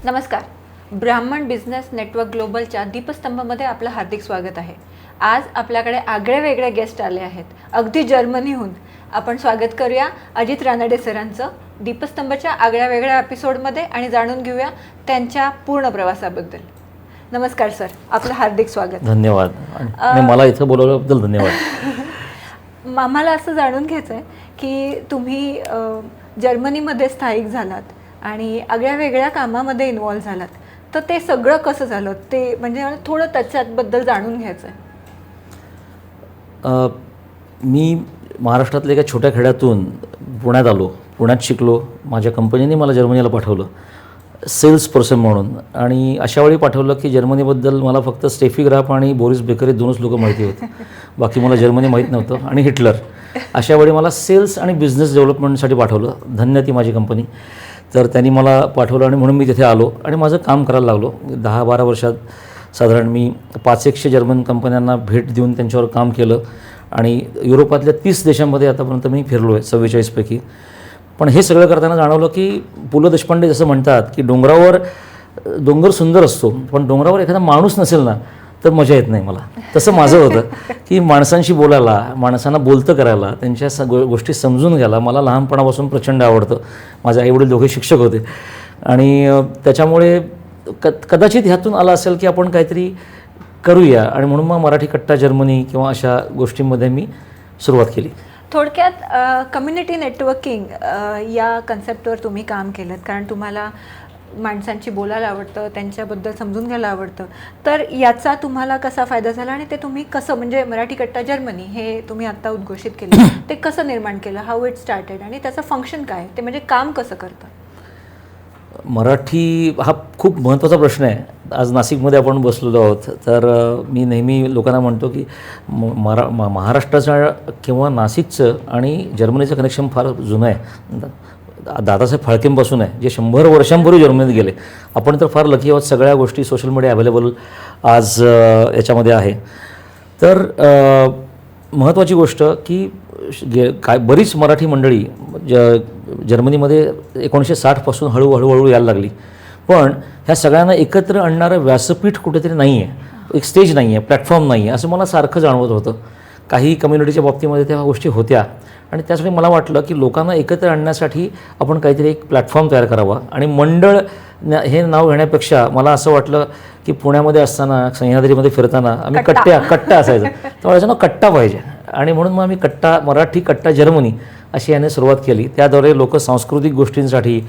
नमस्कार. ब्राह्मण business network ग्लोबलच्या दीपस्तंभामध्ये आपलं हार्दिक स्वागत आहे. आज आपल्याकडे आगळे वेगळे गेस्ट आले आहेत, अगदी जर्मनीहून. आपण स्वागत करूया अजित रानडे सरांचं दीपस्तंभाच्या आगळ्या वेगळ्या एपिसोडमध्ये आणि जाणून घेऊया त्यांच्या पूर्ण प्रवासाबद्दल. नमस्कार सर, आपलं हार्दिक स्वागत. धन्यवाद. आणि मला इथं बोलवल्याबद्दल धन्यवाद. आम्हाला असं जाणून घ्यायचं आहे की तुम्ही जर्मनीमध्ये स्थायिक झालात आणि आगळ्या वेगळ्या कामामध्ये इन्व्हॉल्व झालात, तर ते सगळं कसं झालं ते म्हणजे मला थोडं त्याच्याबद्दल जाणून घ्यायचं आहे. मी महाराष्ट्रातल्या एका छोट्या खेड्यातून पुण्यात आलो, पुण्यात शिकलो. माझ्या कंपनीने मला जर्मनीला पाठवलं सेल्स पर्सन म्हणून. आणि अशा वेळी पाठवलं की जर्मनीबद्दल मला फक्त स्टेफी ग्राफ आणि बोरिस बेकर हे दोनच लोक माहिती होते, बाकी मला जर्मनी माहीत नव्हतं, आणि हिटलर. अशा वेळी मला सेल्स आणि बिझनेस डेव्हलपमेंटसाठी पाठवलं. धन्य ती माझी कंपनी. तर त्यांनी मला पाठवलं आणि म्हणून मी तिथे आलो आणि माझं काम करायला लागलो. 10-12 वर्षात साधारण मी 500 जर्मन कंपन्यांना भेट देऊन त्यांच्यावर काम केलं आणि युरोपातल्या 30 देशांमध्ये आतापर्यंत मी फिरलो आहे, 44 पैकी. पण हे सगळं करताना जाणवलं की पु ल देशपांडे जसं म्हणतात की डोंगर सुंदर असतो, पण डोंगरावर एखादा माणूस नसेल ना तर मजा येत नाही मला. तसं माझं होतं की माणसांशी बोलायला, माणसांना बोलतं करायला, त्यांच्या गोष्टी समजून घ्यायला मला लहानपणापासून प्रचंड आवडतं. माझे आईवडील दोघे शिक्षक होते आणि त्याच्यामुळे कदाचित ह्यातून आलं असेल की आपण काहीतरी करूया, आणि म्हणून मग मराठी कट्टा जर्मनी किंवा अशा गोष्टींमध्ये मी सुरुवात केली. थोडक्यात कम्युनिटी नेटवर्किंग या कन्सेप्टवर तुम्ही काम केलं, कारण तुम्हाला माणसांची बोलायला आवडतं, त्यांच्याबद्दल समजून घ्यायला आवडतं. तर याचा तुम्हाला कसा फायदा झाला आणि ते तुम्ही कसं, म्हणजे मराठी कट्टा जर्मनी हे तुम्ही आत्ता उद्घोषित केलं, ते कसं निर्माण केलं, हाऊ इट स्टार्टेड, आणि त्याचं फंक्शन काय, ते म्हणजे काम कसं करतं? मराठी हा खूप महत्त्वाचा प्रश्न आहे. आज नाशिकमध्ये आपण बसलेलो आहोत, तर मी नेहमी लोकांना म्हणतो की महाराष्ट्राचं किंवा नाशिकचं आणि जर्मनीचं कनेक्शन फार जुनं आहे. दादासाहेब फाळकेंपासून आहे, जे 100 वर्षांपूर्वी जर्मनीत गेले. आपण तर फार लकी आहोत, सगळ्या गोष्टी सोशल मीडिया अवेलेबल आज याच्यामध्ये आहे. तर महत्त्वाची गोष्ट की बरीच मराठी मंडळी जर्मनीमध्ये 1960पासून हळूहळू यायला लागली, पण ह्या सगळ्यांना एकत्र आणणारं व्यासपीठ कुठेतरी नाही आहे, एक स्टेज नाही आहे, प्लॅटफॉर्म नाही आहे, असं मला सारखं जाणवत होतं. काही कम्युनिटीच्या बाबतीमध्ये त्या गोष्टी होत्या आणि त्यासाठी मला वाटलं की लोकांना एकत्र आणण्यासाठी आपण काहीतरी एक प्लॅटफॉर्म तयार करावा. आणि मंडळ हे नाव घेण्यापेक्षा मला असं वाटलं की पुण्यामध्ये असताना, सह्याद्रीमध्ये फिरताना आम्ही कट्टा असायचं, त्यामुळे नाव कट्टा पाहिजे. आणि म्हणून मग आम्ही मराठी कट्टा जर्मनी अशी याने सुरुवात केली. त्याद्वारे लोक सांस्कृतिक गोष्टींसाठी,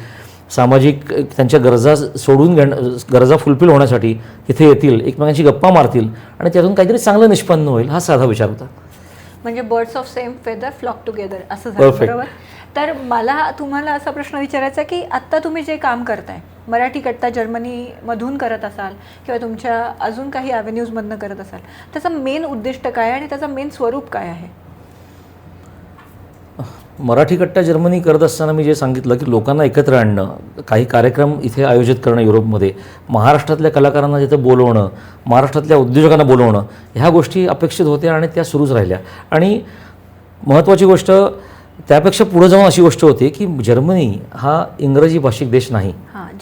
सामाजिक त्यांच्या गरजा फुलफिल होण्यासाठी तिथे येतील, एकमेकांशी गप्पा मारतील आणि त्यातून काहीतरी चांगलं निष्पन्न होईल, हा साधा विचार होता. म्हणजे birds of same feather flock together असं झालं, बरोबर? तर मला तुम्हाला असा प्रश्न विचारायचा की आत्ता तुम्ही जे काम करताय मराठी कट्टा जर्मनीमधून करत असाल किंवा तुमच्या अजून काही ॲव्हेन्यूजमधनं करत असाल, त्याचं मेन उद्दिष्ट काय आणि त्याचं मेन स्वरूप काय आहे? मराठी कट्टा जर्मनी करत असताना मी जे सांगितलं की लोकांना एकत्र आणणं, काही कार्यक्रम इथे आयोजित करणं युरोपमध्ये, महाराष्ट्रातल्या कलाकारांना तिथं बोलवणं, महाराष्ट्रातल्या उद्योजकांना बोलवणं, ह्या गोष्टी अपेक्षित होत्या आणि त्या सुरूच राहिल्या. आणि महत्त्वाची गोष्ट त्यापेक्षा पुढे जाऊन अशी गोष्ट होती की जर्मनी हा इंग्रजी भाषिक देश नाही,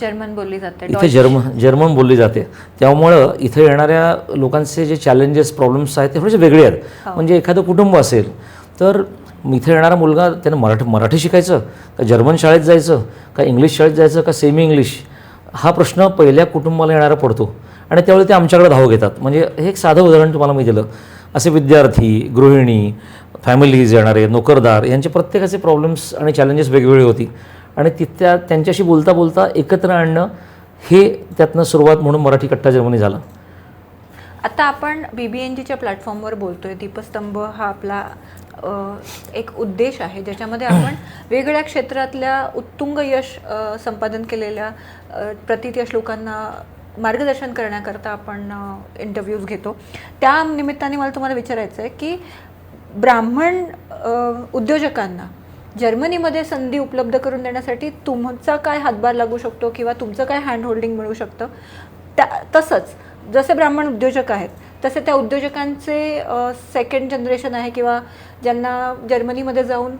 जर्मन बोलली जाते, इथे जर्मन बोलली जाते. त्यामुळं इथे येणाऱ्या लोकांचे जे चॅलेंजेस, प्रॉब्लेम्स आहेत ते थोडेसे वेगळे आहेत. म्हणजे एखादं कुटुंब असेल तर इथे येणारा मुलगा त्यानं मराठी शिकायचं का जर्मन शाळेत जायचं का इंग्लिश शाळेत जायचं का सेमी इंग्लिश, हा प्रश्न पहिल्या कुटुंबाला येणारा पडतो आणि त्यावेळी ते आमच्याकडे धाव घेतात. म्हणजे हे एक साधं उदाहरण तुम्हाला मी दिलं. असे विद्यार्थी, गृहिणी, फॅमिलीज येणारे, नोकरदार यांचे प्रत्येकाचे प्रॉब्लेम्स आणि चॅलेंजेस वेगवेगळी होती आणि त्यांच्याशी बोलता बोलता एकत्र आणणं हे त्यातनं सुरुवात म्हणून मराठी कट्टा जर्मनी झालं. आता आपण BBNGच्या प्लॅटफॉर्मवर बोलतोय. दीपस्तंभ हा आपला एक उद्देश आहे ज्याच्यामध्ये आपण वेगवेगळ्या क्षेत्रातल्या उत्तुंग यश संपादन केलेल्या प्रतियश लोकांना मार्गदर्शन करण्याकरता आपण इंटरव्ह्यूज घेतो. त्या निमित्ताने मला तुम्हाला विचारायचं आहे की ब्राह्मण उद्योजकांना जर्मनीमध्ये संधी उपलब्ध करून देण्यासाठी तुमचा काय हातभार लागू शकतो किंवा तुमचं काय हँड होल्डिंग मिळू शकतं? तसंच जसे ब्राह्मण उद्योजक आहेत तसे त्या उद्योजकांचे सेकंड जनरेशन आहे किंवा ज्यांना जर्मनीमध्ये जाऊन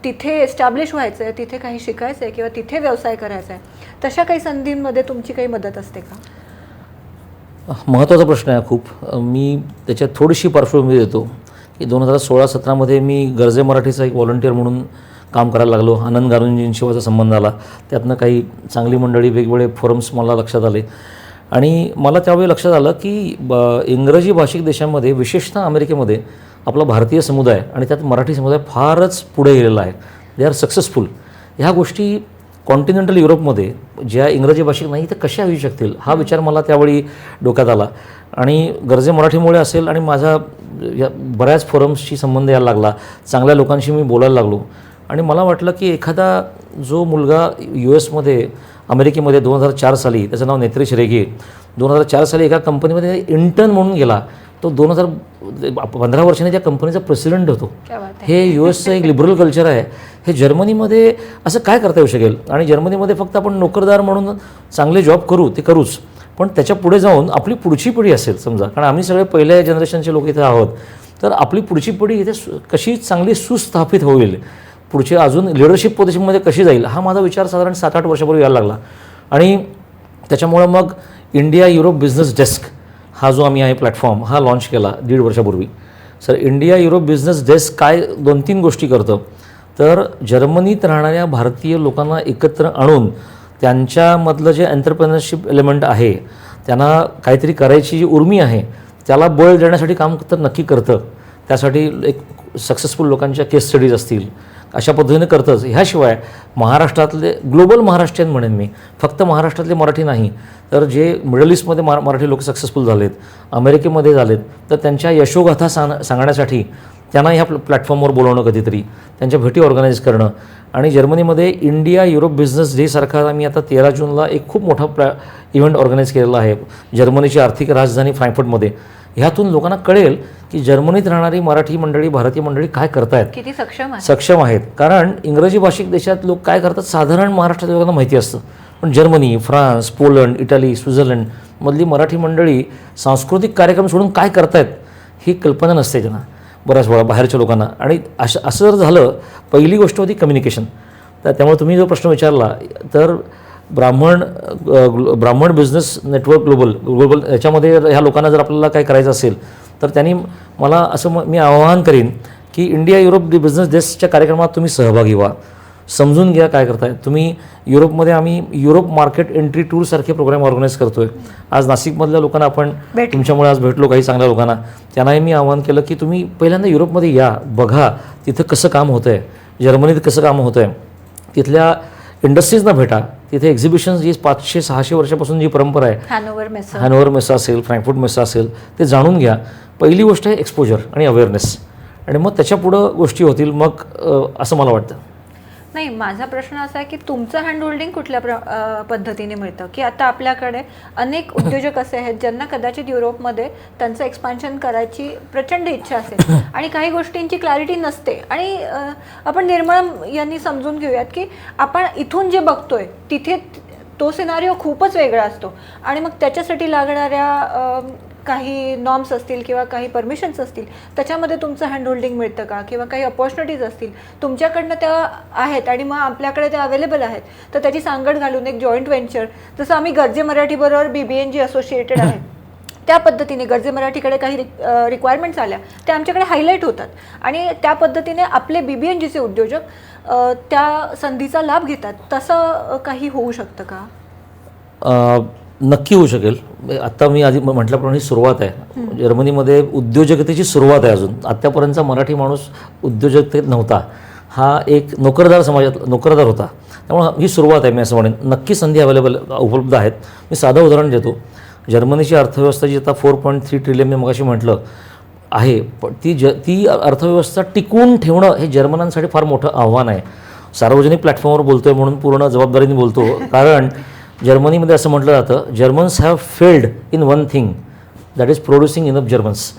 तिथे एस्टॅब्लिश व्हायचं आहे, तिथे काही शिकायचं आहे किंवा तिथे व्यवसाय करायचा आहे, तशा काही संधींमध्ये तुमची काही मदत असते का? महत्त्वाचा प्रश्न आहे खूप. मी त्याच्यात थोडीशी पार्श्वभूमी देतो की 2016-17मध्ये मी गर्जे मराठीचा एक व्हॉलंटियर म्हणून काम करायला लागलो. आनंद गारुंजींशी माझा संबंध आला. त्यातनं काही चांगली मंडळी, वेगवेगळे फोरम्स मला लक्षात आले आणि मला त्यावेळी लक्षात आलं की इंग्रजी भाषिक देशांमध्ये, विशेषतः अमेरिकेमध्ये आपला भारतीय समुदाय आणि त्यात मराठी समुदाय फारच पुढे गेलेला आहे. They are successful. ह्या गोष्टी कॉन्टिनेंटल युरोपमध्ये ज्या इंग्रजी भाषिक नाही त्या कशा होऊ शकतील, हा विचार मला त्यावेळी डोक्यात आला आणि गर्जे मराठीमुळे असेल आणि माझा या बऱ्याच फोरम्सशी संबंध यायला लागला. चांगल्या लोकांशी मी बोलायला लागलो आणि मला वाटलं की एखादा जो मुलगा US अमेरिकेमध्ये 2004 साली, त्याचं नाव नेत्रेश रेगे, 2004 साली एका कंपनीमध्ये इंटर्न म्हणून गेला. तो 2015 वर्षांनी त्या कंपनीचा प्रेसिडेंट होतो. हे USचं एक लिबरल कल्चर आहे. हे जर्मनीमध्ये असं काय करता येऊ शकेल? आणि जर्मनीमध्ये फक्त आपण नोकरदार म्हणून चांगले जॉब करू, ते करूच, पण त्याच्या पुढे जाऊन आपली पुढची पिढी असेल समजा, कारण आम्ही सगळे पहिल्या जनरेशनचे लोक इथे आहोत, तर आपली पुढची पिढी इथे कशी चांगली सुस्थापित होईल, पुढचे अजून लिडरशिप पोझिशनमध्ये कशी जाईल, हा माझा विचार साधारण 7-8 वर्षापूर्वी यायला लागला. आणि त्याच्यामुळं मग इंडिया युरोप बिझनेस डेस्क हा जो आम्ही आहे प्लॅटफॉर्म हा लॉन्च केला 1.5 वर्षापूर्वी. Sir, India Europe business desk काय 2-3 गोष्टी करतं. तर जर्मनीत राहणाऱ्या भारतीय लोकांना एकत्र आणून त्यांच्यामधलं जे एंटरप्रेनरशिप एलिमेंट आहे, त्यांना काहीतरी करायची जी उर्मी आहे, त्याला बळ देण्यासाठी काम तर नक्की करतं. त्यासाठी एक सक्सेसफुल लोकांच्या केस स्टडीज असतील, अशा पद्धतीने करतंच. ह्याशिवाय महाराष्ट्रातले ग्लोबल महाराष्ट्रीयन म्हणेन मी, फक्त महाराष्ट्रातले मराठी नाही, तर जे मिडल ईस्टमध्ये मराठी लोक सक्सेसफुल झालेत, अमेरिकेमध्ये झालेत, तर त्यांच्या यशोगाथा सांगण्यासाठी त्यांना ह्या प्लॅटफॉर्मवर बोलवणं, कधीतरी त्यांच्या भेटी ऑर्गनाईज करणं. आणि जर्मनीमध्ये इंडिया युरोप बिझनेस डे सारखा आम्ही आता 13 जूनला एक खूप मोठा इव्हेंट ऑर्गनाईज केलेला आहे जर्मनीची आर्थिक राजधानी फ्रँकफर्टमध्ये. ह्यातून लोकांना कळेल की जर्मनीत राहणारी मराठी मंडळी, भारतीय मंडळी काय करतायत, किती सक्षम आहेत. कारण इंग्रजी भाषिक देशात लोक काय करतात साधारण महाराष्ट्रात लोकांना माहिती असतं, पण जर्मनी, फ्रान्स, पोलंड, इटली, स्वित्झर्लंडमधली मराठी मंडळी सांस्कृतिक कार्यक्रम सोडून काय करतायत ही कल्पना नसते त्यांना, बऱ्याच वेळा बाहेरच्या लोकांना. आणि असं जर झालं, पहिली गोष्ट होती कम्युनिकेशन. तर त्यामुळे तुम्ही जो प्रश्न विचारला, तर ब्राह्मण बिझनेस नेटवर्क ग्लोबल याच्यामध्ये ह्या लोकांना जर आपल्याला काय करायचं असेल, तर त्यांनी मला असं मी आवाहन करीन की इंडिया युरोप बिझनेस डेस्कच्या कार्यक्रमात तुम्ही सहभागी व्हा, समजून घ्या काय करताय तुम्ही. युरोपमध्ये आम्ही युरोप मार्केट एंट्री टूरसारखे प्रोग्राम ऑर्गनाईज करतोय. आज नाशिकमधल्या लोकांना आपण तुमच्यामुळे आज भेटलो, काही चांगल्या लोकांना, त्यांनाही मी आवाहन केलं की तुम्ही पहिल्यांदा युरोपमध्ये या, बघा तिथं कसं काम होतं आहे, जर्मनीत कसं काम होतं आहे, तिथल्या इंडस्ट्रीजना भेटा. तिथे एक्झिबिशन्स जी 500-600 वर्षापासून जी परंपरा आहे, हॅनोव्हर मेसा असेल, फ्रँकफर्ट मेसा असेल, ते जाणून घ्या. पहिली गोष्ट आहे एक्सपोजर आणि अवेअरनेस, आणि मग त्याच्या पुढं गोष्टी होतील. मग असं मला वाटतं. नाही, माझा प्रश्न असा आहे की तुमचं हँडहोल्डिंग कुठल्या पद्धतीने मिळतं, की आता आपल्याकडे अनेक उद्योजक असे आहेत ज्यांना कदाचित युरोपमध्ये त्यांचं एक्सपान्शन करायची प्रचंड इच्छा असेल आणि काही गोष्टींची क्लॅरिटी नसते. आणि आपण निर्मळ यांनी समजून घेऊयात की आपण इथून जे बघतोय तिथे तो सिनारिओ खूपच वेगळा असतो आणि मग त्याच्यासाठी लागणाऱ्या काही नॉर्म्स असतील किंवा काही परमिशन्स असतील, त्याच्यामध्ये तुमचं हँडहोल्डिंग मिळतं का, किंवा काही अपॉर्च्युनिटीज असतील तुमच्याकडनं त्या आहेत आणि मग आपल्याकडे त्या अवेलेबल आहेत, तर त्याची सांगड घालून एक जॉईंट व्हेंचर, जसं आम्ही गर्जे मराठीबरोबर BBNG असोसिएटेड आहे, त्या पद्धतीने गर्जे मराठीकडे काही रिक्वायरमेंट्स आल्या त्या आमच्याकडे हायलाईट होतात आणि त्या पद्धतीने आपले BBNGचे उद्योजक त्या संधीचा लाभ घेतात. तसं काही होऊ शकतं का? नक्की होऊ शकेल. आत्ता मी आधी म्हटल्याप्रमाणे सुरुवात आहे. जर्मनीमध्ये उद्योजकतेची सुरुवात आहे. अजून आत्तापर्यंतचा मराठी माणूस उद्योजकतेत नव्हता, हा एक नोकरदार समाजात नोकरदार होता. त्यामुळे ही सुरुवात आहे. मी असं म्हणेन नक्की संधी उपलब्ध आहेत. मी साधं उदाहरण देतो. जर्मनीची अर्थव्यवस्था जी आता 4.3 ट्रिलियन मी मगाशी म्हटलं आहे, पण ती अर्थव्यवस्था टिकवून ठेवणं हे जर्मनांसाठी फार मोठं आव्हान आहे. सार्वजनिक प्लॅटफॉर्मवर बोलतोय म्हणून पूर्ण जबाबदारीने बोलतो, कारण जर्मनीमध्ये असं म्हटलं जातं, Germans have failed in one thing, that is producing enough Germans.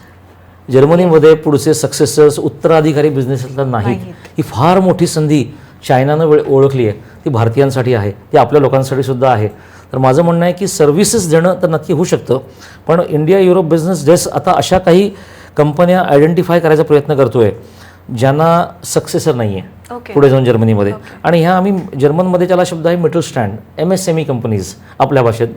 जर्मनीमध्ये पुढचे सक्सेसर्स उत्तराधिकारी बिझनेसला नाहीत. ही फार मोठी संधी चायनानं ओळखली आहे, ती भारतीयांसाठी आहे, ती आपल्या लोकांसाठी सुद्धा आहे. तर माझं म्हणणं आहे की सर्व्हिसेस देणं तर नक्की होऊ शकतं, पण इंडिया युरोप बिझनेस डेस्क आता अशा काही कंपन्या आयडेंटिफाय करायचा प्रयत्न करतो आहे ज्यांना सक्सेसर नाही आहे. ओके. पुढे जाऊन जर्मनीमध्ये. आणि ह्या आम्ही जर्मनमध्ये त्याला शब्द आहे मिडल स्टँड, MSME कंपनीज आपल्या भाषेत.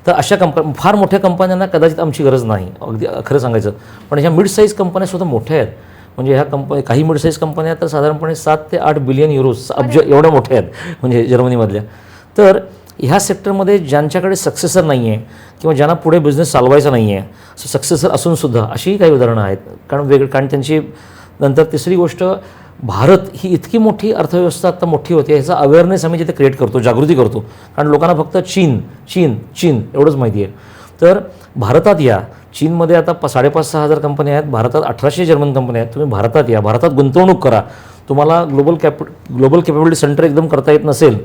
तर अशा फार मोठ्या कंपन्यांना कदाचित आमची गरज नाही, अगदी खरं सांगायचं. पण ह्या मिड साईज कंपन्या सुद्धा मोठ्या आहेत. म्हणजे ह्या काही मिड साईज कंपन्या तर साधारणपणे 7 ते 8 बिलियन युरोज, अब्ज एवढ्या मोठ्या आहेत म्हणजे जर्मनीमधल्या. तर ह्या सेक्टरमध्ये ज्यांच्याकडे सक्सेसर नाही आहे किंवा ज्यांना पुढे बिझनेस चालवायचा नाही आहे, सक्सेसर असूनसुद्धा अशीही काही उदाहरणं आहेत. कारण त्यांची नंतर तिसरी गोष्ट, भारत ही इतकी मोठी अर्थव्यवस्था आता मोठी होते, ह्याचा अवेअरनेस आम्ही जिथे क्रिएट करतो, जागृती करतो. कारण लोकांना फक्त चीन चीन चीन एवढंच माहिती आहे. तर भारतात या. चीनमध्ये आता 5,500-6 हजार कंपन्या आहेत, भारतात 1,800 जर्मन कंपन्या आहेत. तुम्ही भारतात या, भारतात गुंतवणूक करा. तुम्हाला ग्लोबल कॅपॅबिलिटी सेंटर एकदम करता येत नसेल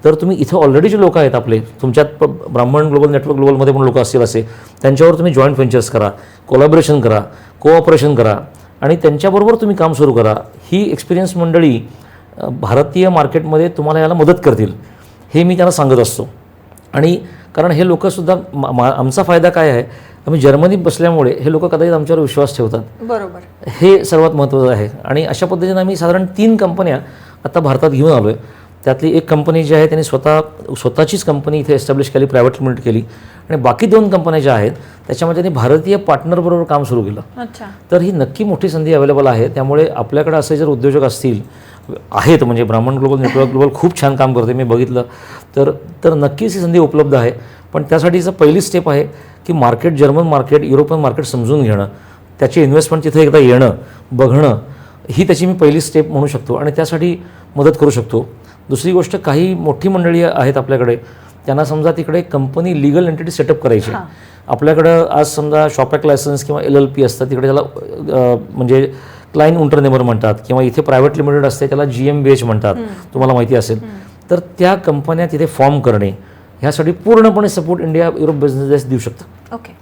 तर तुम्ही इथं ऑलरेडी जे लोक आहेत आपले, तुमच्यात ब्राह्मण ग्लोबल नेटवर्क ग्लोबलमध्ये पण लोक असतील असे, त्यांच्यावर तुम्ही जॉईंट व्हेंचर्स करा, कोलॅबोरेशन करा, कोऑपरेशन करा आणि त्यांच्याबरोबर तुम्ही काम सुरू करा. ही एक्सपिरियन्स मंडळी भारतीय मार्केटमध्ये तुम्हाला याला मदत करतील, हे मी त्यांना सांगत असतो. आणि कारण हे लोकंसुद्धा आमचा फायदा काय आहे, आम्ही जर्मनीत बसल्यामुळे हे लोक कदाचित आमच्यावर विश्वास ठेवतात. बरोबर, हे सर्वात महत्त्वाचं आहे. आणि अशा पद्धतीने आम्ही साधारण 3 कंपन्या आता भारतात घेऊन आलो आहे. त्यातली एक कंपनी जी आहे त्यांनी स्वतःचीच कंपनी इथे एस्टॅब्लिश केली, प्रायव्हेट लिमिटेड केली. आणि बाकी 2 कंपन्या ज्या आहेत त्याच्यामध्ये त्यांनी भारतीय पार्टनरबरोबर काम सुरू केलं. अच्छा. तर ही नक्की मोठी संधी अवेलेबल आहे. त्यामुळे आपल्याकडे असे जर उद्योजक असतील आहेत, म्हणजे ब्राह्मण ग्लोबल नेटवर्क ग्लोबल खूप छान काम करते, मी बघितलं, तर नक्कीच ही संधी उपलब्ध आहे. पण त्यासाठीचं पहिली स्टेप आहे की market, German market, European market समजून घेणं, त्याची इन्व्हेस्टमेंट तिथे एकदा येणं, बघणं, ही त्याची मी पहिली स्टेप म्हणू शकतो आणि त्यासाठी मदत करू शकतो. दुसरी गोष्ट, काही मोठी मंडळी आहेत आपल्याकडे, त्यांना समजा तिकडे कंपनी लिगल एंटिटी सेटअप करायची. आपल्याकडं आज समजा शॉपॅक लायसन्स किंवा LLP असतं, तिकडे त्याला म्हणजे क्लायंट उंटरनेमर म्हणतात, किंवा इथे प्रायव्हेट लिमिटेड असते त्याला GmbH म्हणतात, तुम्हाला माहिती असेल. तर त्या कंपन्या तिथे फॉर्म करणे, ह्यासाठी पूर्णपणे सपोर्ट इंडिया युरोप बिझनेस देऊ शकतं. ओके.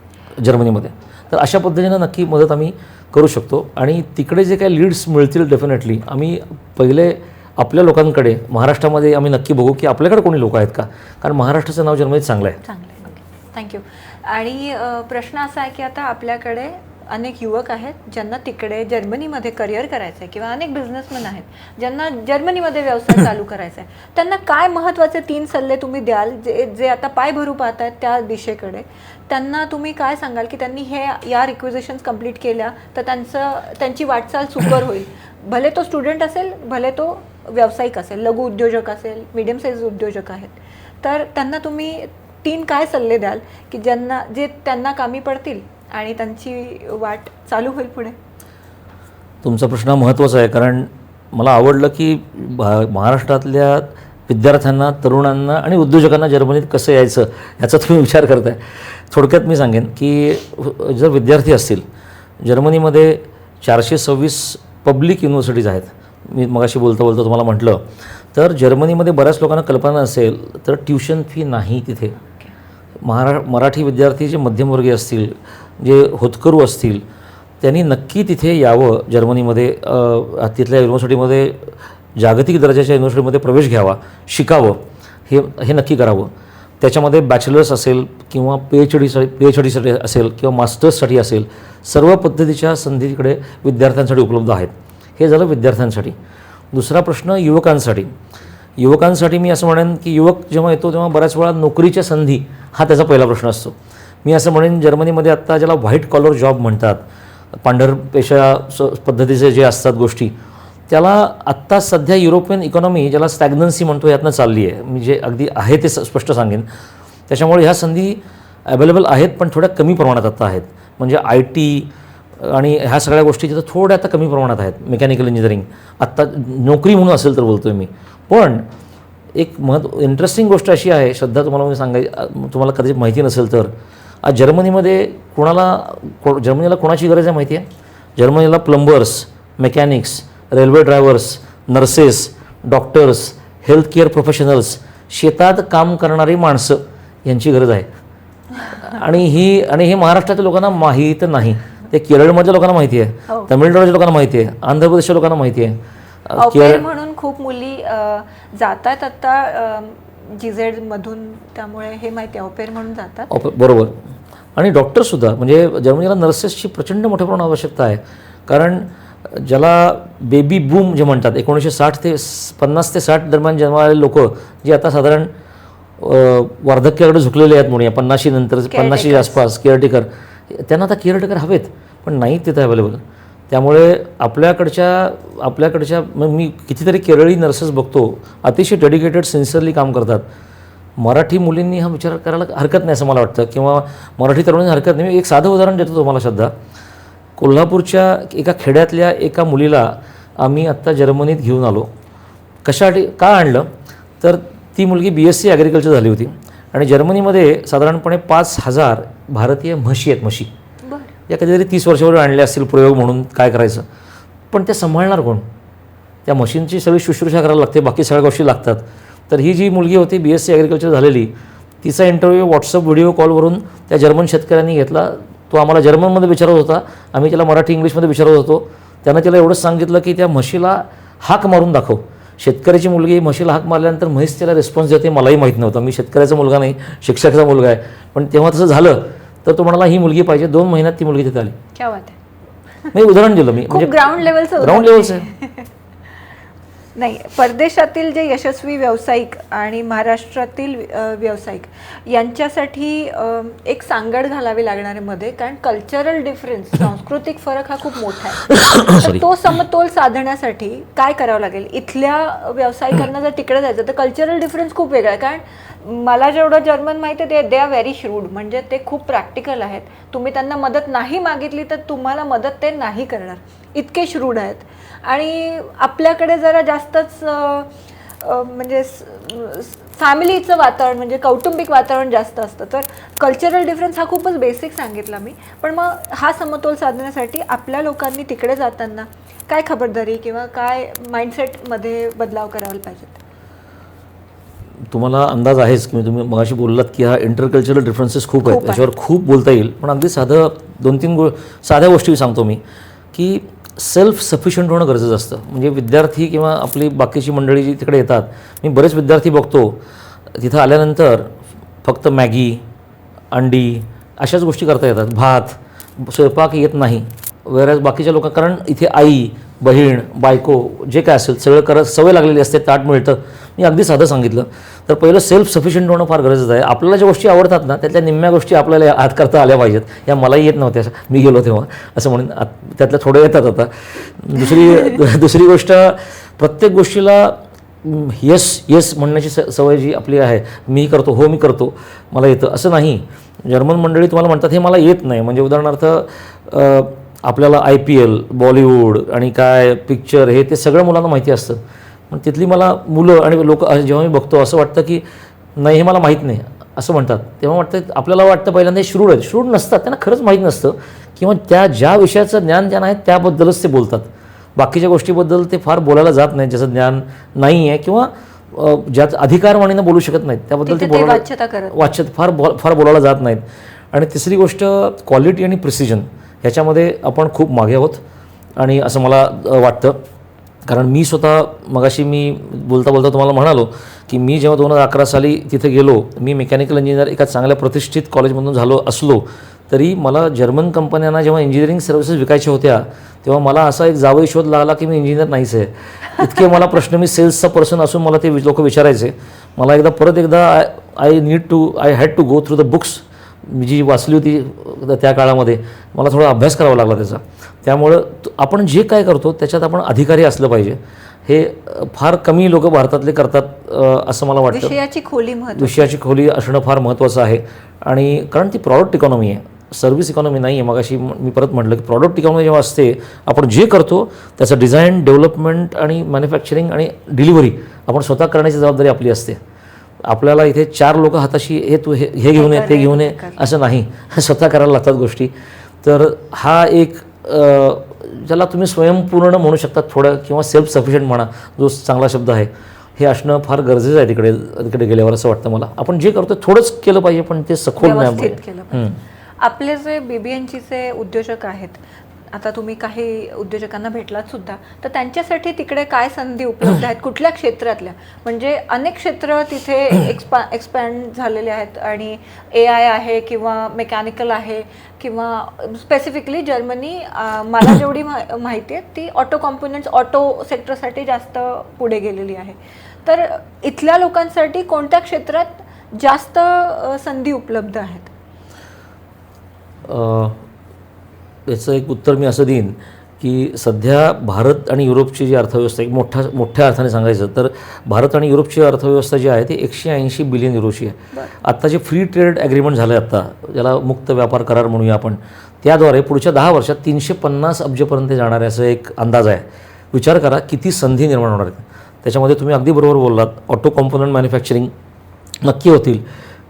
जर्मनीमध्ये. तर अशा पद्धतीनं नक्की मदत आम्ही करू शकतो. आणि तिकडे जे काही लीड्स मिळतील डेफिनेटली आम्ही पहिले आपल्या लोकांकडे महाराष्ट्रामध्ये आम्ही नक्की बघू की आपल्याकडे कोणी लोक आहेत का, कारण महाराष्ट्राचं नाव जर्मनीत चांगलं आहे. चांगलं आहे. Okay, thank you. आणि प्रश्न असा आहे की आता आपल्याकडे अनेक युवक आहेत ज्यांना तिकडे जर्मनीमध्ये करिअर करायचं आहे, किंवा अनेक बिझनेसमॅन आहेत ज्यांना जर्मनीमध्ये व्यवसाय चालू करायचा आहे. त्यांना काय महत्त्वाचे 3 सल्ले तुम्ही द्याल, जे आता पाय भरू पाहत आहेत त्या दिशेकडे? त्यांना तुम्ही काय सांगाल की त्यांनी या रिक्विजिशन्स कंप्लीट केल्या तर त्यांची वाटचाल सुकर होईल? भले तो स्टुडंट असेल, भले तो व्यावसायिक असेल, लघु उद्योजक असेल, मीडियम साईज उद्योजक आहेत, तर त्यांना तुम्ही 3 काय सल्ले द्याल की जे त्यांना कामी पडतील आणि त्यांची वाट चालू होईल पुढे? तुमचा प्रश्न महत्त्वाचा आहे, कारण मला आवडलं की महाराष्ट्रातल्या विद्यार्थ्यांना, तरुणांना आणि उद्योजकांना जर्मनीत कसं यायचं याचा तुम्ही विचार करताय. थोडक्यात मी सांगेन की जर विद्यार्थी असतील, जर्मनीमध्ये 426 पब्लिक युनिव्हर्सिटीज आहेत. मी मगाशी बोलता तुम्हाला म्हटलं, तर जर्मनीमध्ये बऱ्याच लोकांना कल्पना असेल तर ट्युशन फी नाही तिथे. मराठी विद्यार्थी जे मध्यमवर्गीय असतील, जे होतकरू असतील, त्यांनी नक्की तिथे यावं जर्मनीमध्ये. तिथल्या युनिव्हर्सिटीमध्ये, जागतिक दर्जाच्या युनिव्हर्सिटीमध्ये प्रवेश घ्यावा, शिकावं, हे नक्की करावं. त्याच्यामध्ये बॅचलर्स असेल किंवा PhDसाठी असेल किंवा मास्टर्ससाठी असेल, सर्व पद्धतीच्या संधी तिकडे विद्यार्थ्यांसाठी उपलब्ध आहेत. हे झालं विद्यार्थ्यांसाठी. दुसरा प्रश्न युवकांसाठी मी असं म्हणेन की युवक जेव्हा येतो तेव्हा बऱ्याच वेळा नोकरीच्या संधी हा त्याचा पहिला प्रश्न असतो. मी असं म्हणेन, जर्मनीमध्ये आत्ता ज्याला व्हाईट कॉलर जॉब म्हणतात, पांढर पेशा पद्धतीचे जे असतात गोष्टी, त्याला आत्ता सध्या युरोपियन इकॉनॉमी ज्याला स्टॅग्नन्सी म्हणतो यातनं चालली आहे. मी जे अगदी आहे ते स्पष्ट सांगेन. त्याच्यामुळे ह्या संधी अवेलेबल आहेत, पण थोड्या कमी प्रमाणात आत्ता आहेत. म्हणजे IT आणि ह्या सगळ्या गोष्टी तिथं थोड्या आता कमी प्रमाणात आहेत. मेकॅनिकल इंजिनिअरिंग आत्ता नोकरी म्हणून असेल तर बोलतो आहे मी. पण एक इंटरेस्टिंग गोष्ट अशी आहे, श्रद्धा, तुम्हाला कदाचित माहिती नसेल तर, आज जर्मनीमध्ये जर्मनीला कोणाची गरज आहे माहिती आहे? जर्मनीला plumbers, mechanics, railway drivers, nurses, doctors, health care professionals, शेतात काम करणारी माणसं यांची गरज आहे. आणि हे महाराष्ट्रातील लोकांना माहीत नाही. ते केरळमधल्या लोकांना माहिती आहे, तमिळनाडूच्या लोकांना माहिती आहे, आंध्र प्रदेशच्या लोकांना माहिती आहे. ऑपेर म्हणून खूप मुली जातात आता GZ मधून, त्यामुळे हे माहिती आहे, ऑपेर म्हणून जातात. बरोबर. आणि डॉक्टरसुद्धा, म्हणजे जर्मनीला नर्सेसची प्रचंड मोठ्या प्रमाणात आवश्यकता आहे. कारण ज्याला बेबी बूम जे म्हणतात, 1960 ते 50 ते 60 दरम्यान जन्मालेले लोक जे आता साधारण वार्धक्याकडे झुकलेले आहेत म्हणूया, 50 नंतर 50च्या आसपास केअरटेकर, त्यांना आता केअरटेकर हवेत पण नाहीत तिथं अवेलेबल. त्यामुळे आपल्याकडच्या मी कितीतरी केरळी नर्सेस बघतो, अतिशय डेडिकेटेड सिन्सिअरली काम करतात. मराठी मुलींनी हा विचार करायला हरकत नाही असं मला वाटतं, किंवा मराठी तरुणांनी हरकत नाही. मी एक साधं उदाहरण देतो तुम्हाला श्रद्धा. कोल्हापूरच्या एका खेड्यातल्या एका मुलीला आम्ही आत्ता जर्मनीत घेऊन आलो. कशासाठी का आणलं तर ती मुलगी BSc ॲग्रिकल्चर झाली होती आणि जर्मनीमध्ये साधारणपणे 5,000 भारतीय म्हशी आहेत. म्हशी या कधीतरी 30 वर्षापूर्वी आणल्या असतील प्रयोग म्हणून, काय करायचं, पण त्या सांभाळणार कोण? त्या मशीनची सगळी शुश्रूषा करायला लागते, बाकी सगळ्या गोष्टी लागतात. तर ही जी मुलगी होती BSc ॲग्रिकल्चर झालेली, तिचा इंटरव्ह्यू व्हॉट्सअप व्हिडिओ कॉलवरून त्या जर्मन शेतकऱ्यांनी घेतला. तो आम्हाला जर्मनमध्ये विचारत होता, आम्ही त्याला मराठी इंग्लिशमध्ये विचारत होतो. त्यानं त्याला एवढंच सांगितलं की त्या म्हशीला हाक मारून दाखव. शेतकऱ्याची मुलगी म्हशीला हाक मारल्यानंतर म्हैस त्याला रिस्पॉन्स देते. मलाही माहीत नव्हतं, मी शेतकऱ्याचा मुलगा नाही, शिक्षकाचा मुलगा आहे. पण तेव्हा तसं झालं तर तो म्हणाला ही मुलगी पाहिजे. 2 महिन्यात ती मुलगी तिथे आली. क्या बात आहे. मी उदाहरण दिलं, मी म्हणजे ग्राउंड लेवलचं आहे. नाही, परदेशातील जे यशस्वी व्यावसायिक आणि महाराष्ट्रातील व्यावसायिक यांच्यासाठी एक सांगड घालावी लागणार आहे मध्ये, कारण कल्चरल डिफरन्स, सांस्कृतिक फरक हा खूप मोठा आहे. तर तो समतोल साधण्यासाठी काय करावं लागेल? इथल्या व्यावसायिकांना जर तिकडे जायचं तर कल्चरल डिफरन्स खूप वेगळा आहे. कारण मला जेवढं जर्मन माहिती आहे दे आर व्हेरी श्रूड, म्हणजे ते खूप प्रॅक्टिकल आहेत. तुम्ही त्यांना मदत नाही मागितली तर तुम्हाला मदत ते नाही करणार, इतके श्रूड आहेत. आणि आपल्याकडे जरा जास्तच म्हणजे फॅमिलीचं वातावरण, म्हणजे कौटुंबिक वातावरण जास्त असतं. तर कल्चरल डिफरन्स हा खूपच बेसिक सांगितला मी. पण मग हा समतोल साधण्यासाठी आपल्या लोकांनी तिकडे जाताना काय खबरदारी किंवा काय माइंडसेटमध्ये बदलाव करायला पाहिजेत? तुम्हाला अंदाज आहेच की तुम्ही मगाशी बोललात की हा इंटरकल्चरल डिफरन्सेस खूप आहेत, त्याच्यावर खूप बोलता येईल. पण अगदी साधं 2-3 साध्या गोष्टी सांगतो मी, की सेल्फ सफिशियंट होणं गरजेचं असतं. म्हणजे विद्यार्थी किंवा आपली बाकीची मंडळी जी तिकडे येतात, मी बरेच विद्यार्थी बघतो तिथं आल्यानंतर फक्त मॅगी, अंडी अशाच गोष्टी करता येतात, भात, स्वयंपाक येत नाही. वेळेस बाकीच्या लोक, कारण इथे आई, बहीण, बायको जे काय असेल सगळं करत सवय लागलेली असते, ताट मिळतं. मी अगदी साधं सांगितलं तर पहिलं सेल्फ सफिशियंट होणं फार गरजेचं आहे. आपल्याला ज्या गोष्टी आवडतात ना त्यातल्या निम्म्या गोष्टी आपल्याला हात करता आल्या पाहिजेत. या मलाही येत नव्हत्या, मी गेलो तेव्हा असं म्हणून, त्यातल्या थोड्या येतात आता. दुसरी गोष्ट, प्रत्येक गोष्टीला येस म्हणण्याची सवय जी आपली आहे, मी करतो, हो मी करतो, मला येतं असं नाही. जर्मन मंडळी तुम्हाला म्हणतात हे मला येत नाही. म्हणजे उदाहरणार्थ आपल्याला IPL, बॉलिवूड आणि काय पिक्चर हे ते सगळं मुलांना माहिती असतं. पण तिथली मला मुलं आणि लोक जेव्हा मी बघतो असं वाटतं की नाही हे मला माहीत नाही असं म्हणतात. तेव्हा वाटतं, आपल्याला वाटतं पहिल्यांदा हे श्रूड आहेत. श्रूड नसतात, त्यांना खरंच माहीत नसतं, किंवा त्या ज्या विषयाचं ज्ञान त्यांना आहे त्याबद्दलच ते बोलतात. बाकीच्या गोष्टीबद्दल ते फार बोलायला जात नाहीत, ज्याचं ज्ञान नाही आहे किंवा ज्यात अधिकारवाणीनं बोलू शकत नाहीत त्याबद्दल ते वाच्यता फार बोलायला जात नाहीत. आणि तिसरी गोष्ट, क्वालिटी आणि प्रिसिजन ह्याच्यामध्ये आपण खूप मागे आहोत आणि असं मला वाटतं. कारण मी स्वतः मगाशी मी बोलता तुम्हाला म्हणालो की मी जेव्हा 2011 साली तिथे गेलो, मी मेकॅनिकल इंजिनियर एका चांगल्या प्रतिष्ठित कॉलेजमधून झालो असलो तरी मला जर्मन कंपन्यांना जेव्हा इंजिनिअरिंग सर्व्हिसेस विकायच्या होत्या तेव्हा मला असा एक जावई शोध लागला की मी इंजिनियर नाहीच आहे. इतके मला प्रश्न, मी सेल्सचा पर्सन असून मला ते लोक विचारायचे. मला परत एकदा I had to go through the books, मी जी वाचली होती त्या काळामध्ये, मला थोडा अभ्यास करावा लागला त्याचा. त्यामुळं आपण जे काय करतो त्याच्यात आपण अधिकारी असलं पाहिजे. हे फार कमी लोक भारतातले करतात असं मला वाटतं. विषयाची खोली असणं फार महत्त्वाचं आहे. आणि कारण ती प्रॉडक्ट इकॉनॉमी आहे, सर्व्हिस इकॉनॉमी नाही आहे. मगाशी मी परत म्हटलं की प्रॉडक्ट इकॉनॉमी जेव्हा असते, आपण जे करतो त्याचं डिझाईन, डेव्हलपमेंट आणि मॅन्युफॅक्चरिंग आणि डिलिव्हरी आपण स्वतः करण्याची जबाबदारी आपली असते. आपल्याला इथे 4 लोक हाताशी हे तू हे घेऊन ये, ते घेऊन ये असं नाही, स्वतः करायला लागतात गोष्टी. तर हा एक ज्याला तुम्ही स्वयंपूर्ण म्हणू शकता थोडं, किंवा सेल्फ सफिशियंट म्हणा, जो चांगला शब्द आहे, हे असणं फार गरजेचं आहे तिकडे गेल्यावर असं वाटतं मला. आपण जे करतो थोडंच केलं पाहिजे पण ते सखोल नाही. आपले जे BBNGचे उद्योजक आहेत आता तुम्ही काही उद्योजकांना भेटलात सुद्धा, तर त्यांच्यासाठी तिकडे काय संधी उपलब्ध आहेत, कुठल्या क्षेत्रातल्या? म्हणजे अनेक क्षेत्र तिथे एक्सपॅन्ड झालेले आहेत आणि AI आहे किंवा मेकॅनिकल आहे किंवा स्पेसिफिकली जर्मनी मला जेवढी माहिती आहे ती ऑटो कॉम्पोनंट्स ऑटो सेक्टरसाठी जास्त पुढे गेलेली आहे. तर इथल्या लोकांसाठी कोणत्या क्षेत्रात जास्त संधी उपलब्ध आहेत? याचं एक उत्तर मी असं देईन की सध्या भारत आणि युरोपची जी अर्थव्यवस्था एक मोठ्या अर्थाने सांगायचं तर भारत आणि युरोपची अर्थव्यवस्था जी आहे ती 180 बिलियन युरोची आहे. आत्ता जे फ्री ट्रेड ॲग्रीमेंट झालं आहे, आत्ता ज्याला मुक्त व्यापार करार म्हणूया आपण, त्याद्वारे पुढच्या 10 वर्षात 350 अब्जपर्यंत जाणार आहे असं एक अंदाज आहे. विचार करा किती संधी निर्माण होणार आहेत. त्याच्यामध्ये तुम्ही अगदी बरोबर बोललात, ऑटो कॉम्पोनंट मॅन्युफॅक्चरिंग नक्की होतील.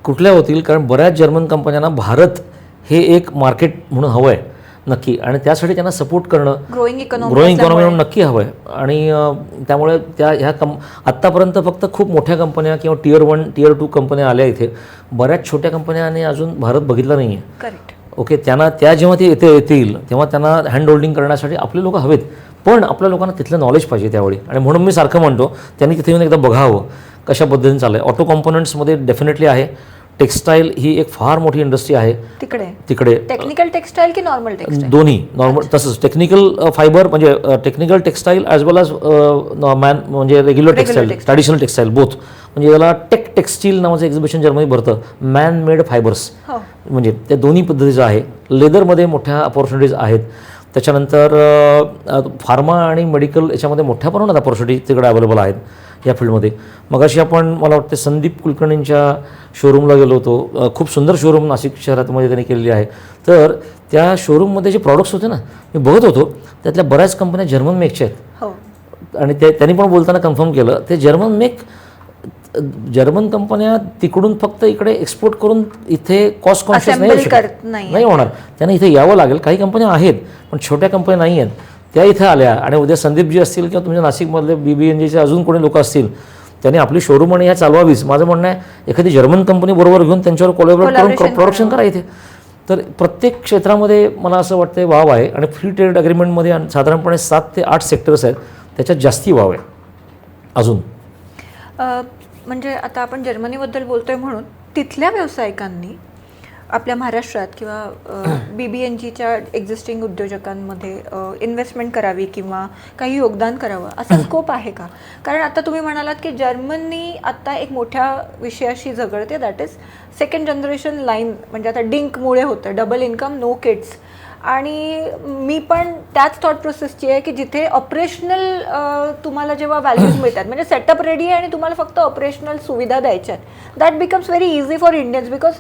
कुठल्या होतील? कारण बऱ्याच जर्मन कंपन्यांना भारत हे एक मार्केट म्हणून हवं आहे नक्की, आणि त्यासाठी त्यांना सपोर्ट करणं ग्रोईंग इकॉनॉमी म्हणून नक्की हवं आहे. आणि त्यामुळे ह्या आत्तापर्यंत फक्त खूप मोठ्या कंपन्या किंवा Tier 1 Tier 2 कंपन्या आल्या इथे. बऱ्याच छोट्या कंपन्यांनी अजून भारत बघितला नाही आहे. करेक्ट. ओके, त्या जेव्हा ते इथे येतील तेव्हा त्यांना हँड होल्डिंग करण्यासाठी आपले लोक हवेत, पण आपल्या लोकांना तिथलं नॉलेज पाहिजे त्यावेळी. आणि म्हणून मी सारखं म्हणतो त्यांनी तिथे येऊन एकदा बघावं कशा पद्धतीने चाललं आहे. ऑटो कॉम्पोनंट्समध्ये डेफिनेटली आहे. टेक्स्टाईल ही एक फार मोठी इंडस्ट्री आहे तिकडे. टेक्निकल टेक्स्टाईल की नॉर्मल टेक्स्टाईल? दोन्ही. नॉर्मल तसंच टेक्निकल फायबर म्हणजे टेक्निकल टेक्स्टाईल ॲज वेल ॲज म्हणजे regular textile, traditional textile both. म्हणजे याला टेक्स्टाईल नावाचं एक्झिबिशन जर्मनी भरतं, मॅन मेड फायबर्स. म्हणजे त्या दोन्ही पद्धतीचं आहे. लेदरमध्ये मोठ्या अपॉर्च्युनिटीज आहेत. त्याच्यानंतर फार्मा आणि मेडिकल याच्यामध्ये मोठ्या प्रमाणात अपॉर्च्युनिटी तिकडे अवेलेबल आहेत या फील्डमध्ये. मगाशी आपण मला वाटते संदीप कुलकर्णींच्या शोरूमला गेलो होतो. खूप सुंदर शोरूम नाशिक शहरामध्ये त्यांनी केलेली आहे. तर त्या शोरूममध्ये जे प्रॉडक्ट्स होते ना, मी बघत होतो त्यातल्या बऱ्याच कंपन्या जर्मन मेकच्या आहेत. आणि त्यांनी पण बोलताना कन्फर्म केलं ते जर्मन मेक. जर्मन कंपन्या तिकडून फक्त इकडे एक्सपोर्ट करून इथे कॉस्ट कॉन्शियस नाही होणार. त्यांना इथे यावं लागेल. काही कंपन्या आहेत पण छोट्या कंपन्या नाही आहेत, त्या इथे आल्या. आणि उद्या संदीपजी असतील किंवा तुमच्या नाशिकमधले BBNGचे अजून कोणी लोक असतील त्यांनी आपली शोरूम आणि ह्या चालवावीच. माझं म्हणणं आहे एखादी जर्मन कंपनी बरोबर घेऊन त्यांच्यावर कोलॅबोरेट करून प्रोडक्शन करा इथे. तर प्रत्येक क्षेत्रामध्ये मला असं वाटतं वाव आहे. आणि फ्री ट्रेड ॲग्रीमेंटमध्ये साधारणपणे 7 ते 8 सेक्टर्स आहेत, त्याच्यात जास्ती वाव आहे अजून. म्हणजे आता आपण जर्मनीबद्दल बोलतोय म्हणून तिथल्या व्यावसायिकांनी आपल्या महाराष्ट्रात किंवा BBNGच्या एक्झिस्टिंग उद्योजकांमध्ये इन्व्हेस्टमेंट करावी किंवा काही योगदान करावं असा स्कोप आहे का? कारण आता तुम्ही म्हणालात की जर्मनी आता एक मोठ्या विषयाशी झगडते, that is second generation line. म्हणजे आता डिंकमुळे होतं डबल इन्कम नो किड्स. आणि मी पण त्याच थॉट प्रोसेसची आहे की जिथे ऑपरेशनल तुम्हाला जेव्हा व्हॅल्यूज मिळतात, म्हणजे सेटअप रेडी आहे आणि तुम्हाला फक्त ऑपरेशनल सुविधा द्यायच्या आहेत, that becomes very easy for Indians. Because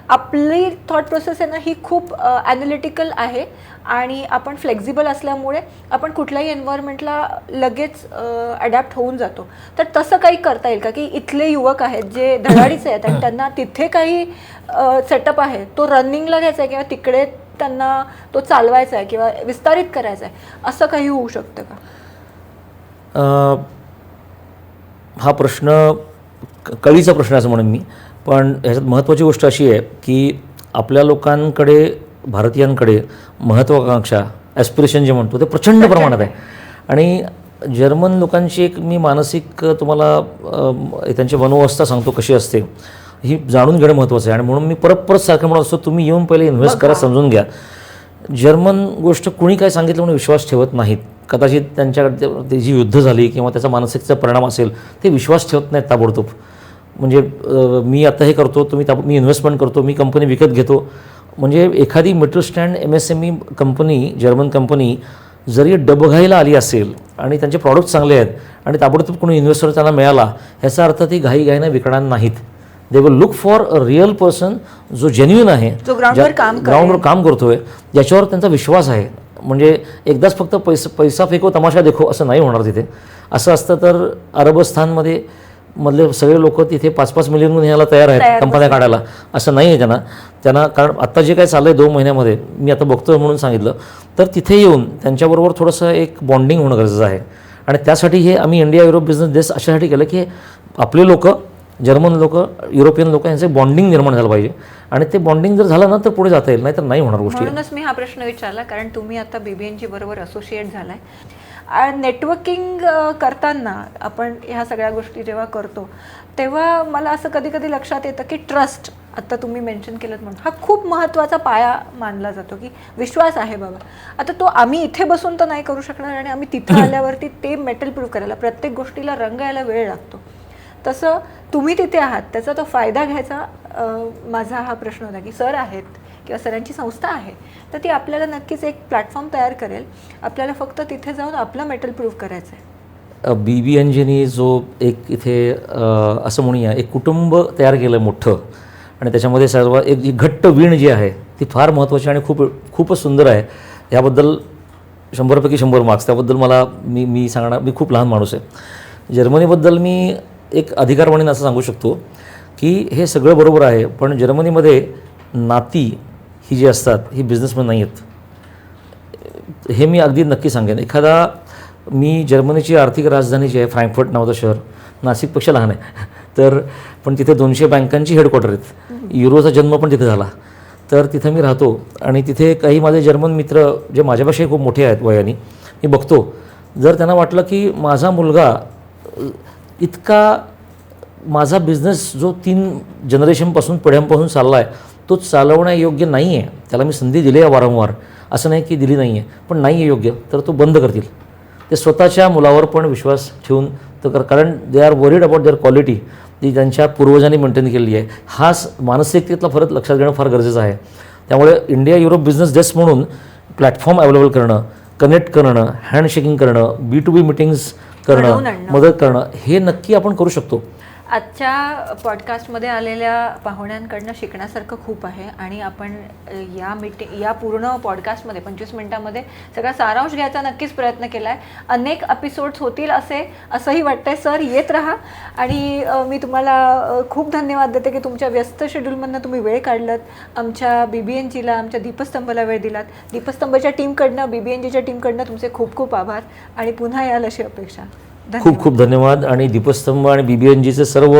आपली थॉट प्रोसेस आहे ना ही खूप ॲनालिटिकल आहे आणि आपण फ्लेक्झिबल असल्यामुळे आपण कुठल्याही एन्व्हायरमेंटला लगेच अडॅप्ट होऊन जातो. तर तसं काही करता येईल का की इथले युवक आहेत जे धडाडीचे आहेत आणि त्यांना तिथे काही सेटअप आहे तो रनिंगला घ्यायचा आहे किंवा तिकडे त्यांना तो चालवायचा आहे किंवा विस्तारित करायचा आहे, असं काही होऊ शकतं का? हा प्रश्न कळीचा प्रश्न असं म्हणून मी. पण ह्याच्यात महत्त्वाची गोष्ट अशी आहे की आपल्या लोकांकडे, भारतीयांकडे महत्त्वाकांक्षा, ॲस्पिरेशन जे म्हणतो ते प्रचंड प्रमाणात आहे. आणि जर्मन लोकांची एक मी मानसिक तुम्हाला त्यांची मनोवस्था सांगतो कशी असते, ही जाणून घेणं महत्त्वाचं आहे. आणि म्हणून मी परत सारखं म्हणत असतो तुम्ही येऊन पहिले इन्व्हेस्ट करा, समजून घ्या. जर्मन गोष्ट कुणी काय सांगितलं म्हणून विश्वास ठेवत नाहीत. कदाचित त्यांच्याकडे जी युद्ध झाली किंवा त्याचा मानसिकचा परिणाम असेल ते विश्वास ठेवत नाहीत ताबडतोब. म्हणजे मी आता हे करतो, मी इन्व्हेस्टमेंट करतो, मी कंपनी विकत घेतो. म्हणजे एखादी मिटलस्टँड MSME कंपनी, जर्मन कंपनी जरी डबघाईला आली असेल आणि त्यांचे प्रॉडक्ट चांगले आहेत आणि ताबडतोब कोणी इन्व्हेस्टर त्यांना मिळाला, ह्याचा अर्थ ती घाईघाईनं विकणार नाहीत. They will look for a real person जो जेन्युइन आहे, जो ग्राउंडवर काम करतोय, ज्याच्यावर त्यांचा विश्वास आहे. म्हणजे एकदाच फक्त पैसा फेको तमाशा देखो असं नाही होणार तिथे. असं असतं तर अरबस्थानमध्ये मधले सगळे लोक तिथे 5-5 मिलियन न्यायला तयार आहेत कंपन्या काढायला. असं नाही आहे त्यांना. कारण आत्ता जे काय चाललं आहे 2 महिन्यामध्ये मी आता बघतोय म्हणून सांगितलं, तर तिथे येऊन त्यांच्याबरोबर थोडंसं एक बॉन्डिंग होणं गरजेचं आहे. आणि त्यासाठी हे आम्ही इंडिया युरोप बिझनेस देश अशासाठी केलं की आपले लोक जर्मन लोक, युरोपियन लोक यांचे बॉन्डिंग निर्माण झालं पाहिजे आणि ते बॉन्डिंग जर झालं ना तर पुढे जाता येईल, नाही तर नाही होणार गोष्टी. म्हणूनच मी हा प्रश्न विचारला, कारण तुम्ही आता BBNG बरोबर असोसिएट झालाय. नेटवर्किंग करताना आपण ह्या सगळ्या गोष्टी जेव्हा करतो तेव्हा मला असं कधी कधी लक्षात येतं की ट्रस्ट, आता तुम्ही मेन्शन केलं म्हणून, हा खूप महत्त्वाचा पाया मानला जातो की विश्वास आहे बाबा. आता तो आम्ही इथे बसून तर नाही करू शकणार आणि आम्ही तिथं आल्यावरती ते मेटल प्रूव्ह करायला, प्रत्येक गोष्टीला रंग यायला वेळ लागतो. तसं तुम्ही तिथे आहात, त्याचा तो फायदा घ्यायचा माझा हा प्रश्न होता की सर आहेत किंवा सरांची संस्था आहे तर ती आपल्याला नक्कीच एक प्लॅटफॉर्म तयार करेल. आपल्याला फक्त तिथे जाऊन आपलं मेटल प्रूव्ह करायचं आहे. BBNGनी जो एक इथे असं म्हणूया एक कुटुंब तयार केलं मोठं, आणि त्याच्यामध्ये सर्व एक जी घट्ट वीण जी आहे ती फार महत्त्वाची आणि खूपच सुंदर आहे. याबद्दल 100पैकी 100 मार्क्स. त्याबद्दल मला मी सांगणार, मी खूप लहान माणूस आहे. जर्मनीबद्दल मी एक अधिकार म्हणून असं सांगू शकतो की हे सगळं बरोबर आहे, पण जर्मनीमध्ये नाती ही जी असतात ही बिझनेसमॅन नाही आहेत. हे मी अगदी नक्की सांगेन. मी जर्मनीची आर्थिक राजधानी जी आहे फ्रँकफर्ट नावाचं शहर, नाशिकपेक्षा लहान आहे, तर पण तिथे 200 बँकांची हेडक्वार्टर आहेत. युरोचा जन्म पण तिथे झाला, तर तिथे मी राहतो आणि तिथे काही माझे जर्मन मित्र जे माझ्यापेक्षाही खूप मोठे आहेत वयाने, मी बघतो जर त्यांना वाटलं की माझा मुलगा इतका माझा बिझनेस जो 3 जनरेशनपासून पिढ्यांपासून चालला आहे तो चालवण्यायोग्य नाही आहे, त्याला मी संधी दिली आहे वारंवार, असं नाही की दिली नाही आहे, पण नाही आहे योग्य, तर तो बंद करतील. ते स्वतःच्या मुलावर पण विश्वास ठेवून तर कारण they are worried about their quality, जी त्यांच्या पूर्वजांनी मेंटेन केलेली आहे. हा मानसिकतेतला फरक लक्षात घेणं फार गरजेचं आहे. त्यामुळे इंडिया युरोप बिझनेस डेस्क म्हणून प्लॅटफॉर्म अवेलेबल करणं, कनेक्ट करणं, हँडशेकिंग करणं, B2B मिटिंग्स करणं, मदत करणं, हे नक्की आपण करू शकतो. आजच्या पॉडकास्टमध्ये आलेल्या पाहुण्यांकडनं शिकण्यासारखं खूप आहे आणि आपण या पूर्ण पॉडकास्टमध्ये 25 मिनिटांमध्ये सगळा सारांश घ्यायचा नक्कीच प्रयत्न केला आहे. अनेक एपिसोड्स होतील असंही वाटतंय. सर येत राहा आणि मी तुम्हाला खूप धन्यवाद देते की तुमच्या व्यस्त शेड्यूलमधनं तुम्ही वेळ काढलात, आमच्या BBNGला, आमच्या दीपस्तंभला वेळ दिलात. दीपस्तंभच्या टीमकडनं, BBNGच्या टीमकडनं तुमचे खूप खूप आभार आणि पुन्हा याल अशी अपेक्षा. खूप खूप धन्यवाद. आणि दीपस्तंभ आणि BBNGचे सर्व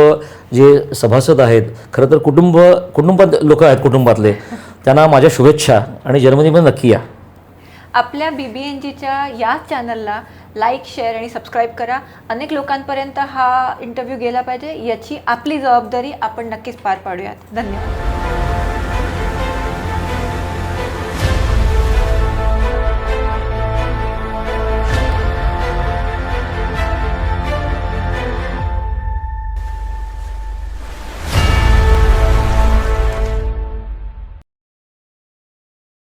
जे सभासद आहेत, खरं तर कुटुंबात लोक आहेत, कुटुंबातले, त्यांना माझ्या शुभेच्छा आणि जर्मनीमध्ये नक्की या. आपल्या BBNGच्या या चॅनलला लाईक, शेअर आणि सबस्क्राईब करा. अनेक लोकांपर्यंत हा इंटरव्ह्यू गेला पाहिजे याची आपली जबाबदारी आपण नक्कीच पार पाडूयात. धन्यवाद.